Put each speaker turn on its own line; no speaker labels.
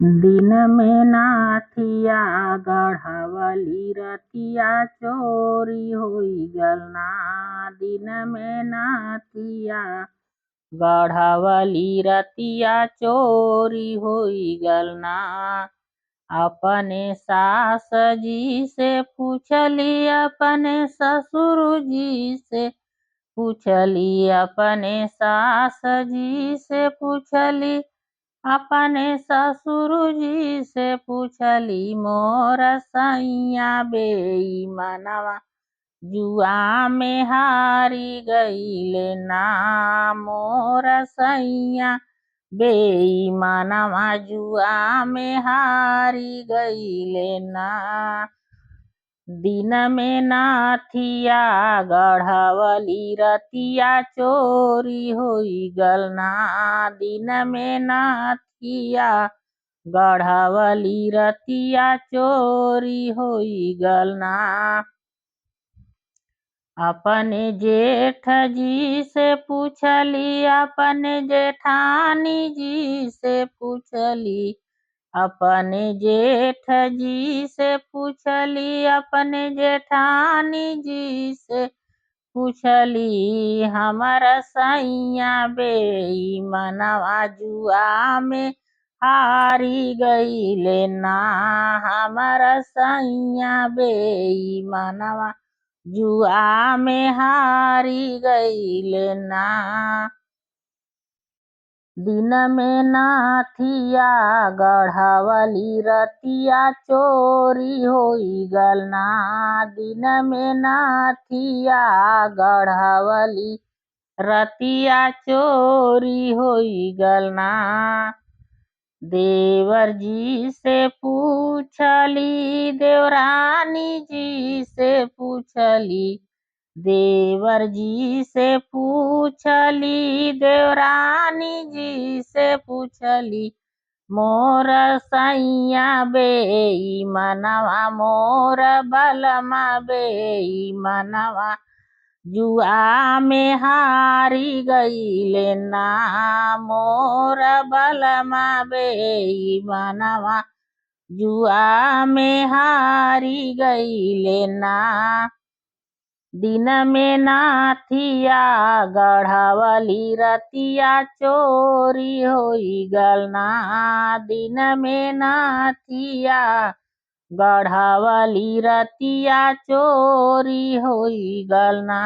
दिन में नाथिया गढ़वली रतिया चोरी होई गलना। दिन में नाथिया गढ़वली रतिया चोरी होई गलना। अपने सास जी से पूछली, अपने ससुर जी से पूछली, अपने सास जी से पूछली, अपने ससुर जी से पूछली। मोर सैया बेईमानवा जुआ में हारी गईले ना। मोर सैया बेईमानवा जुआ में हारी गईले ना। दिन में नाथिया गढ़वली रतिया चोरी होई गलना। दिन में नाथिया गढ़वली रतिया चोरी होई गलना। अपने जेठ जी से पूछली, अपने जेठानी जी से पूछली, अपने जेठ जी से पूछली, अपने जेठानी जी से पूछली। हमर सैया बेईमानवा जुआ में हारी गईले ना। हमर सैया बेईमानवा जुआ में हारी गईले ना। दिन में नाथिया गढ़वली रतिया चोरी होई गलना। दिन में नाथिया गढ़वली रतिया चोरी होई गलना। देवर जी से पूछली, देवरानी जी से पूछली, देवर जी से पूछली, देवरानी जी से पूछली। मोर सैया बेईमानवा, मोर बलमा बेईमानवा जुआ में हारी गईले ना। मोर बलमा बेईमानवा जुआ में हारी गईले ना। दिन में नाथिया गढ़वली रतिया चोरी होई गलना। दिन में नाथिया गढ़वली रतिया चोरी होई गलना।